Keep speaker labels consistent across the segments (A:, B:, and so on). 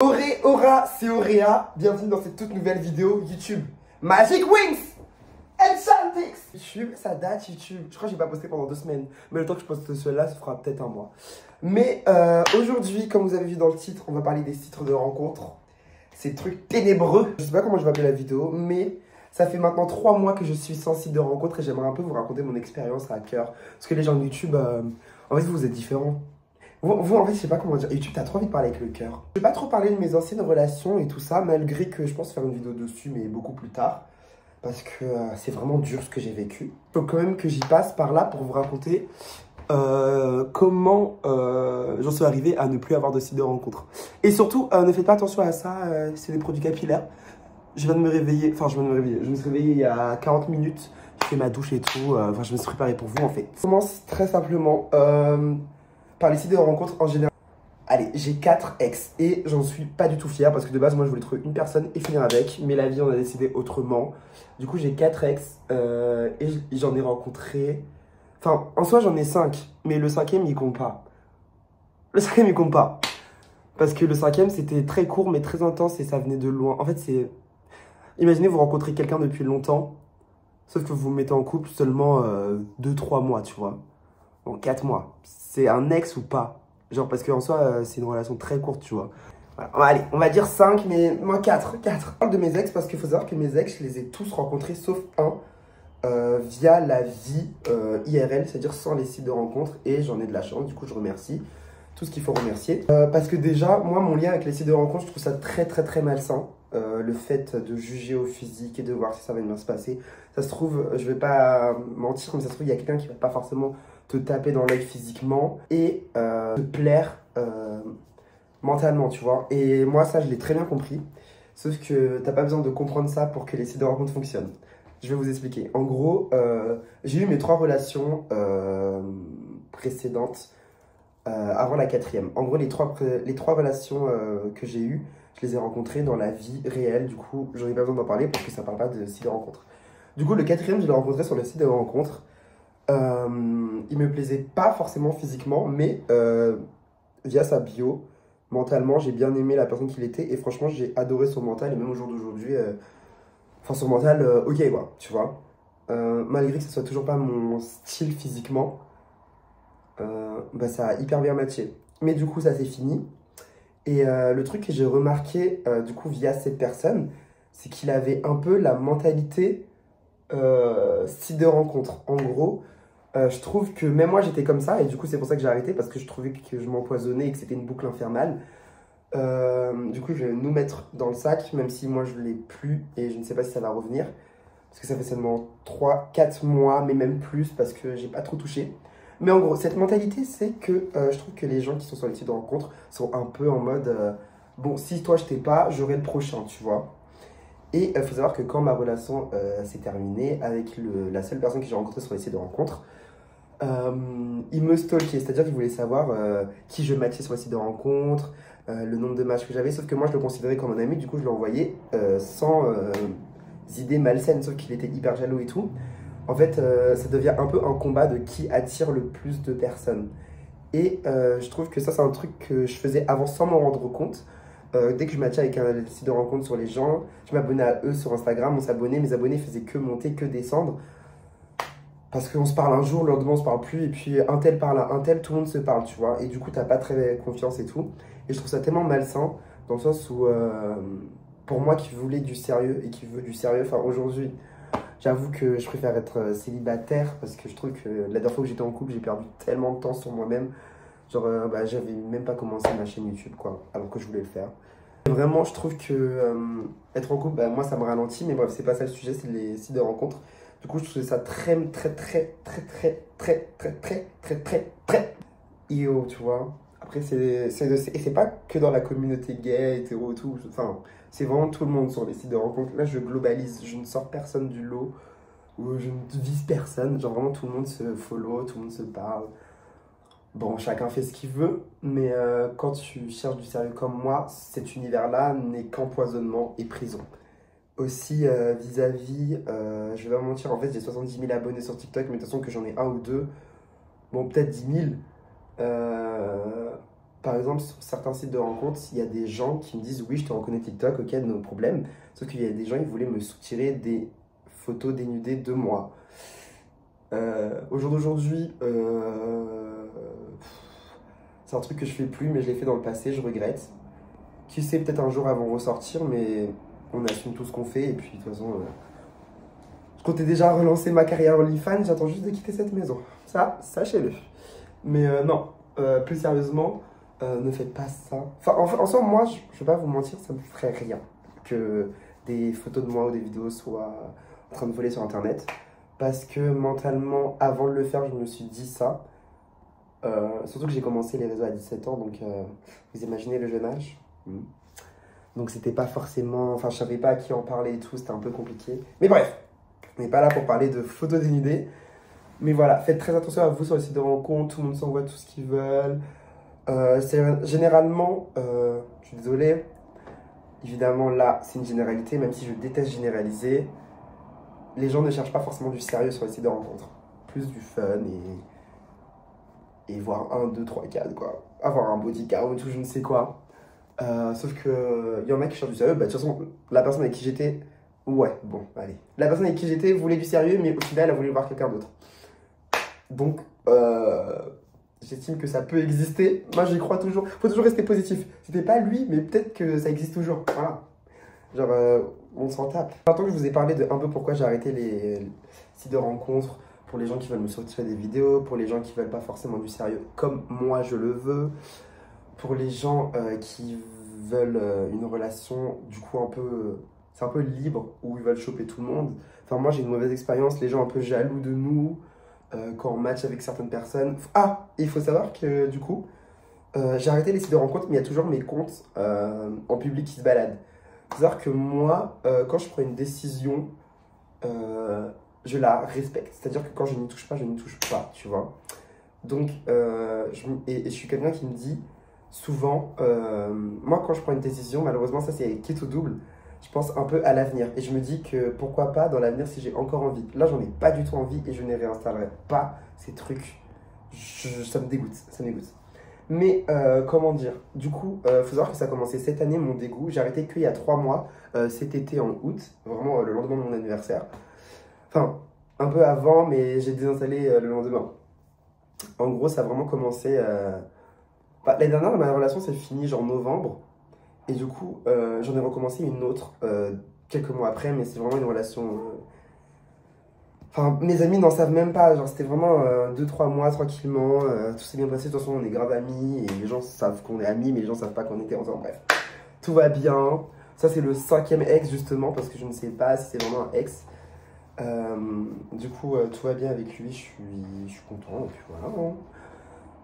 A: Aura, c'est Auréa. Bienvenue dans cette toute nouvelle vidéo YouTube. Magic Wings Enchantix. YouTube, ça date YouTube. Je crois que j'ai pas posté pendant 2 semaines. Mais le temps que je poste celui-là, ça fera peut-être un mois. Mais aujourd'hui, comme vous avez vu dans le titre, on va parler des titres de rencontres. Ces trucs ténébreux. Je sais pas comment je vais appeler la vidéo, mais ça fait maintenant 3 mois que je suis sans site de rencontre et j'aimerais un peu vous raconter mon expérience à cœur. Parce que les gens de YouTube, en fait, vous êtes différents. Vous, en fait, je sais pas comment dire. YouTube, t'as trop envie de parler avec le cœur. Je vais pas trop parler de mes anciennes relations et tout ça, malgré que je pense faire une vidéo dessus, mais beaucoup plus tard. Parce que c'est vraiment dur ce que j'ai vécu. Faut quand même que j'y passe par là pour vous raconter comment j'en suis arrivé à ne plus avoir de site de rencontre. Et surtout, ne faites pas attention à ça, c'est des produits capillaires. Je viens de me réveiller, je me suis réveillé il y a 40 minutes. J'ai fait ma douche et tout, je me suis préparé pour vous en fait. Je commence très simplement par les sites de rencontres en général. Allez, j'ai 4 ex et j'en suis pas du tout fier parce que de base, moi je voulais trouver une personne et finir avec, mais la vie en a décidé autrement. Du coup, j'ai 4 ex et j'en ai rencontré. Enfin, en soi, j'en ai 5, mais le 5e il compte pas. Le 5e il compte pas. Parce que le 5e c'était très court mais très intense et ça venait de loin. En fait, c'est. Imaginez, vous rencontrez quelqu'un depuis longtemps, sauf que vous vous mettez en couple seulement 2-3 mois, tu vois. En 4 mois. C'est un ex ou pas? Genre, parce qu'en soi, c'est une relation très courte, tu vois. Voilà. Allez, on va dire 5, mais moi 4. Je parle de mes ex parce qu'il faut savoir que mes ex, je les ai tous rencontrés, sauf un, via la vie IRL, c'est-à-dire sans les sites de rencontres. Et j'en ai de la chance, du coup, je remercie tout ce qu'il faut remercier. Parce que déjà, moi, mon lien avec les sites de rencontres, je trouve ça très malsain. Le fait de juger au physique et de voir si ça va bien se passer. Ça se trouve, je vais pas mentir, mais ça se trouve, il y a quelqu'un qui va pas forcément te taper dans l'œil physiquement et te plaire mentalement, tu vois. Et moi, ça, je l'ai très bien compris. Sauf que t'as pas besoin de comprendre ça pour que les sites de rencontres fonctionnent. Je vais vous expliquer. En gros, j'ai eu mes 3 relations précédentes avant la 4e. En gros, les trois relations que j'ai eues, je les ai rencontrées dans la vie réelle. Du coup, j'en ai pas besoin d'en parler parce que ça parle pas de site de rencontre. Du coup, le 4e, je l'ai rencontré sur le site de rencontre. Il me plaisait pas forcément physiquement, mais via sa bio, mentalement, j'ai bien aimé la personne qu'il était. Et franchement, j'ai adoré son mental. Et même au jour d'aujourd'hui, son mental, ok, quoi, tu vois. Malgré que ce soit toujours pas mon style physiquement, ça a hyper bien matché. Mais du coup, ça c'est fini. Et le truc que j'ai remarqué, du coup, via cette personne, c'est qu'il avait un peu la mentalité site de rencontre. En gros, je trouve que même moi, j'étais comme ça. Et du coup, c'est pour ça que j'ai arrêté, parce que je trouvais que je m'empoisonnais et que c'était une boucle infernale. Du coup, je vais nous mettre dans le sac, même si moi, je ne l'ai plus. Et je ne sais pas si ça va revenir. Parce que ça fait seulement 3-4 mois, mais même plus, parce que j'ai pas trop touché. Mais en gros, cette mentalité, c'est que je trouve que les gens qui sont sur les sites de rencontres sont un peu en mode bon, si toi je t'ai pas, j'aurai le prochain, tu vois. Et il faut savoir que quand ma relation s'est terminée avec la seule personne que j'ai rencontrée sur les sites de rencontres, il me stalkait, c'est-à-dire qu'il voulait savoir qui je matchais sur les sites de rencontres, le nombre de matchs que j'avais, sauf que moi je le considérais comme un ami, du coup je l'ai envoyé sans idées malsaines, sauf qu'il était hyper jaloux et tout. En fait, ça devient un peu un combat de qui attire le plus de personnes. Et je trouve que ça, c'est un truc que je faisais avant sans m'en rendre compte. Dès que je matchais avec un site de rencontre sur les gens, je m'abonnais à eux sur Instagram, on s'abonnait, mes abonnés faisaient que monter, que descendre. Parce qu'on se parle un jour, le lendemain on se parle plus, et puis un tel parle à un tel, tout le monde se parle, tu vois. Et du coup, t'as pas très confiance et tout. Et je trouve ça tellement malsain, dans le sens où, pour moi qui voulais du sérieux et qui veut du sérieux, enfin aujourd'hui, j'avoue que je préfère être célibataire parce que je trouve que la dernière fois que j'étais en couple, j'ai perdu tellement de temps sur moi-même. Genre, j'avais même pas commencé ma chaîne YouTube, quoi, alors que je voulais le faire. Et vraiment, je trouve que être en couple, moi, ça me ralentit, mais bref, c'est pas ça le sujet, c'est les sites de rencontres. Du coup, je trouvais ça très IO, tu vois. Après, et c'est pas que dans la communauté gay, hétéro et tout. Enfin, c'est vraiment tout le monde sur les sites de rencontres. Là, je globalise, je ne sors personne du lot, ou je ne vise personne. Genre, vraiment, tout le monde se follow, tout le monde se parle. Bon, chacun fait ce qu'il veut, mais quand tu cherches du sérieux comme moi, cet univers-là n'est qu'empoisonnement et prison. Aussi, vis-à-vis, je vais pas mentir, en fait, j'ai 70 000 abonnés sur TikTok, mais de toute façon, que j'en ai un ou deux, bon, peut-être 10 000. par exemple, sur certains sites de rencontres, il y a des gens qui me disent oui, je te reconnais TikTok, ok, no problème. Sauf qu'il y a des gens, ils voulaient me soutirer des photos dénudées de moi. Au jour d'aujourd'hui, c'est un truc que je fais plus, mais je l'ai fait dans le passé, je regrette. Qui sait, peut-être un jour elles vont ressortir, mais on assume tout ce qu'on fait. Et puis, de toute façon, je comptais déjà relancer ma carrière OnlyFans, j'attends juste de quitter cette maison. Ça, sachez-le. Mais non, plus sérieusement, ne faites pas ça. Enfin, en soi, moi, je vais pas vous mentir, ça me ferait rien que des photos de moi ou des vidéos soient en train de voler sur Internet. Parce que mentalement, avant de le faire, je me suis dit ça. Surtout que j'ai commencé les réseaux à 17 ans, donc vous imaginez le jeune âge. Donc c'était pas forcément... Enfin, je savais pas à qui en parler et tout, c'était un peu compliqué. Mais bref, on n'est pas là pour parler de photos dénudées. Mais voilà, faites très attention à vous sur les sites de rencontres, tout le monde s'envoie tout ce qu'ils veulent. Généralement, je suis désolé, évidemment là, c'est une généralité, même si je déteste généraliser. Les gens ne cherchent pas forcément du sérieux sur les sites de rencontres. Plus du fun et voir 1, 2, 3, 4, quoi. Avoir un body count ou tout, je ne sais quoi. Sauf que il y en a qui cherchent du sérieux. Bah, de toute façon, la personne avec qui j'étais... Ouais, bon, allez. La personne avec qui j'étais voulait du sérieux, mais au final, elle a voulu voir quelqu'un d'autre. Donc, j'estime que ça peut exister. Moi, j'y crois toujours. Faut toujours rester positif. C'était pas lui, mais peut-être que ça existe toujours. Voilà. Genre, on s'en tape. Maintenant que je vous ai parlé de un peu pourquoi j'ai arrêté les sites de rencontres, pour les gens qui veulent me sortir des vidéos, pour les gens qui veulent pas forcément du sérieux comme moi je le veux, pour les gens qui veulent une relation du coup un peu... c'est un peu libre, où ils veulent choper tout le monde. Enfin, moi j'ai une mauvaise expérience, les gens un peu jaloux de nous, quand on match avec certaines personnes. Ah, il faut savoir que du coup, j'ai arrêté les sites de rencontres, mais il y a toujours mes comptes en public qui se baladent. Il faut savoir que moi, quand je prends une décision, je la respecte. C'est-à-dire que quand je n'y touche pas, je n'y touche pas, tu vois. Donc, je suis quelqu'un qui me dit souvent, moi quand je prends une décision, malheureusement ça c'est quitte ou double, je pense un peu à l'avenir. Et je me dis que pourquoi pas dans l'avenir si j'ai encore envie. Là j'en ai pas du tout envie et je ne réinstallerai pas ces trucs. Ça me dégoûte, ça me dégoûte. Mais comment dire, du coup, faut savoir que ça a commencé cette année mon dégoût. J'ai arrêté qu'il y a 3 mois, cet été en août, vraiment le lendemain de mon anniversaire. Enfin, un peu avant, mais j'ai désinstallé le lendemain. En gros, ça a vraiment commencé... l'année dernière, ma relation s'est finie genre novembre. Et du coup, j'en ai recommencé une autre quelques mois après, mais c'est vraiment une relation... Enfin, mes amis n'en savent même pas. Genre, c'était vraiment 2-3 mois tranquillement. Tout s'est bien passé. De toute façon, on est grave amis. Et les gens savent qu'on est amis, mais les gens savent pas qu'on était ensemble. Bref, tout va bien. Ça, c'est le 5e ex, justement, parce que je ne sais pas si c'est vraiment un ex. Du coup, tout va bien avec lui. Je suis content. Et puis voilà. Hein.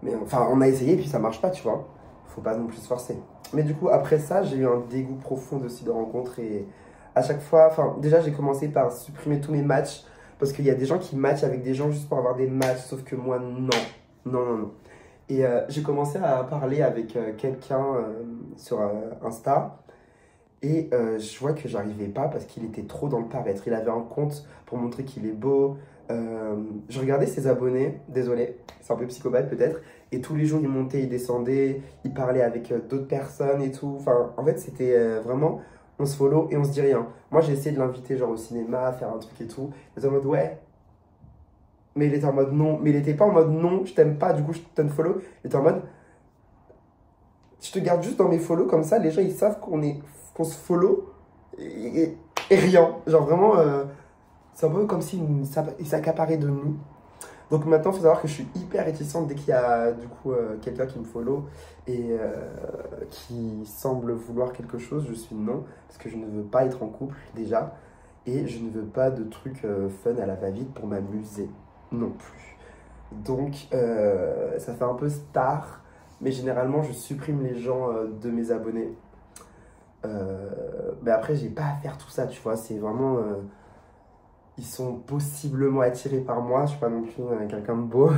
A: Mais enfin, on a essayé, et puis ça marche pas, tu vois. Faut pas non plus se forcer. Mais du coup, après ça, j'ai eu un dégoût profond aussi de rencontres. Et à chaque fois, enfin, déjà, j'ai commencé par supprimer tous mes matchs. Parce qu'il y a des gens qui matchent avec des gens juste pour avoir des matchs, sauf que moi, non. Non, non, non. Et j'ai commencé à parler avec quelqu'un sur Insta. Et je vois que j'arrivais pas parce qu'il était trop dans le paraître. Il avait un compte pour montrer qu'il est beau. Je regardais ses abonnés, désolé, c'est un peu psychopathe peut-être. Et tous les jours, il montait, il descendait, il parlait avec d'autres personnes et tout. Enfin, en fait, c'était vraiment... On se follow et on se dit rien. Moi, j'ai essayé de l'inviter genre au cinéma, faire un truc et tout. Il était en mode ouais. Mais il était en mode non. Mais il était pas en mode non, je t'aime pas, du coup je t'unfollow. Il était en mode je te garde juste dans mes follow, comme ça les gens ils savent qu'on se follow et rien. Genre vraiment, c'est un peu comme s'il s'accaparait de nous. Donc maintenant, il faut savoir que je suis hyper réticente dès qu'il y a du coup quelqu'un qui me follow et qui semble vouloir quelque chose. Je suis non, parce que je ne veux pas être en couple déjà et je ne veux pas de trucs fun à la va-vite pour m'amuser non plus. Donc ça fait un peu star, mais généralement je supprime les gens de mes abonnés. Mais après, j'ai pas à faire tout ça, tu vois, c'est vraiment... ils sont possiblement attirés par moi, je suis pas non plus quelqu'un de beau.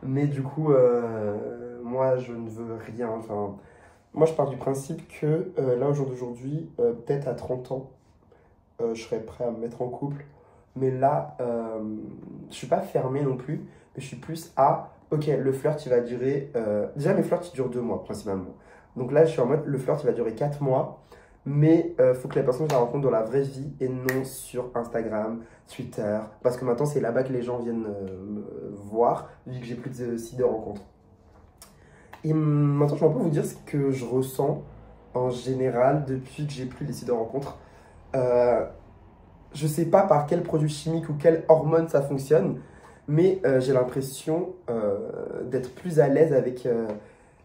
A: Mais du coup, moi, je ne veux rien. Enfin, moi, je pars du principe que là, au jour d'aujourd'hui, peut-être à 30 ans, je serais prêt à me mettre en couple. Mais là, je suis pas fermé non plus, mais je suis plus à ok, le flirt, il va durer... Déjà, mes flirts, ils durent 2 mois, principalement. Donc là, je suis en mode, le flirt, il va durer 4 mois. Mais faut que la personne, je la rencontre dans la vraie vie et non sur Instagram, Twitter. Parce que maintenant, c'est là-bas que les gens viennent me voir, vu que j'ai plus de sites de rencontres. Et maintenant, je vais un peu vous dire ce que je ressens en général depuis que j'ai plus les sites de rencontres. Je sais pas par quel produit chimique ou quelle hormone ça fonctionne, mais j'ai l'impression d'être plus à l'aise avec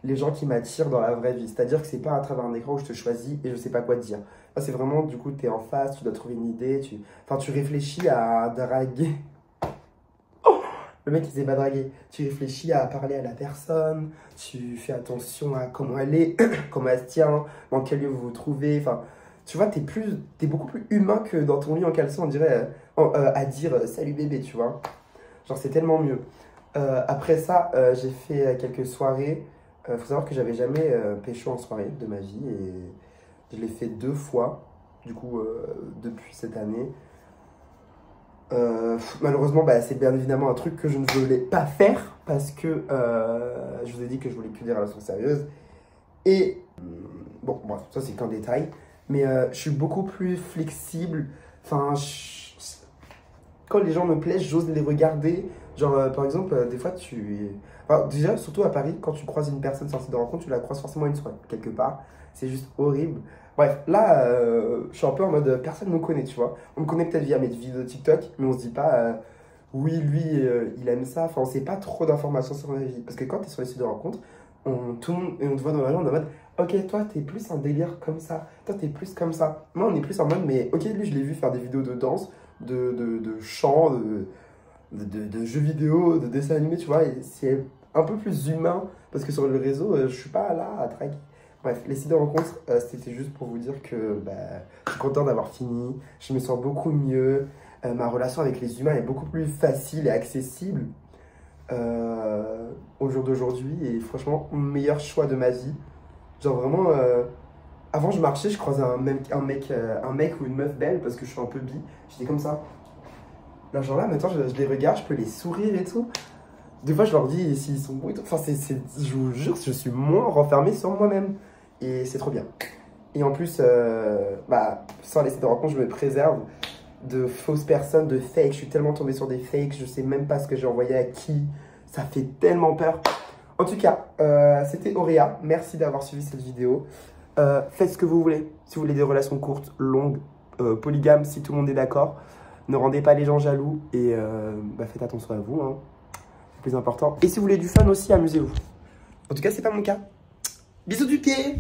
A: les gens qui m'attirent dans la vraie vie. C'est-à-dire que c'est pas à travers un écran où je te choisis et je sais pas quoi te dire. Là, c'est vraiment, du coup, tu es en face, tu dois trouver une idée, tu réfléchis à draguer. Le mec, il sait pas draguer. Tu réfléchis à parler à la personne, tu fais attention à comment elle est, comment elle se tient, dans quel lieu vous vous trouvez. Enfin, tu vois, t'es beaucoup plus humain que dans ton lit en caleçon, on dirait, à dire salut bébé, tu vois. Genre, c'est tellement mieux. Après ça, j'ai fait quelques soirées. Faut savoir que j'avais jamais pécho en soirée de ma vie et je l'ai fait 2 fois, du coup, depuis cette année. Malheureusement, bah, c'est bien évidemment un truc que je ne voulais pas faire parce que je vous ai dit que je voulais plus des relations sérieuses. Et bon, bref, ça c'est qu'un détail. Mais je suis beaucoup plus flexible. Enfin, quand les gens me plaisent, j'ose les regarder. Genre, par exemple, des fois, enfin, déjà, surtout à Paris, quand tu croises une personne sur un site de rencontre, tu la croises forcément une soirée, quelque part. C'est juste horrible. Bref, là, je suis un peu en mode, personne ne me connaît, tu vois. On me connaît peut-être via mes vidéos TikTok, mais on se dit pas, oui, lui, il aime ça. Enfin, on sait pas trop d'informations sur ma vie. Parce que quand tu es sur les sites de rencontre, on tourne et on te voit dans la rue, on est en mode, ok, toi, t'es plus un délire comme ça. Toi, t'es plus comme ça. Moi, on est plus en mode, mais ok, lui, je l'ai vu faire des vidéos de danse, de chant, de jeux vidéo, de dessins animés, tu vois. Et c'est un peu plus humain parce que sur le réseau, je suis pas là à draguer. Bref, les sites de rencontres, c'était juste pour vous dire que bah, je suis content d'avoir fini. Je me sens beaucoup mieux. Ma relation avec les humains est beaucoup plus facile et accessible au jour d'aujourd'hui. Et franchement, meilleur choix de ma vie. Genre vraiment, avant je marchais, je croisais un mec ou une meuf belle parce que je suis un peu bi. J'étais comme ça. Là, genre là, maintenant, je les regarde, je peux les sourire et tout. Des fois, je leur dis s'ils sont beaux et tout. Enfin, je vous jure, je suis moins renfermé sur moi-même. Et c'est trop bien. Et en plus, bah, sans les sites de rencontre, je me préserve de fausses personnes, de fake. Je suis tellement tombé sur des fakes, je sais même pas ce que j'ai envoyé à qui. Ça fait tellement peur. En tout cas, c'était Auréa. Merci d'avoir suivi cette vidéo. Faites ce que vous voulez. Si vous voulez des relations courtes, longues, polygames, si tout le monde est d'accord. Ne rendez pas les gens jaloux et bah, faites attention à vous. Hein. C'est le plus important. Et si vous voulez du fun aussi, amusez-vous. En tout cas, c'est pas mon cas. Bisous du pied!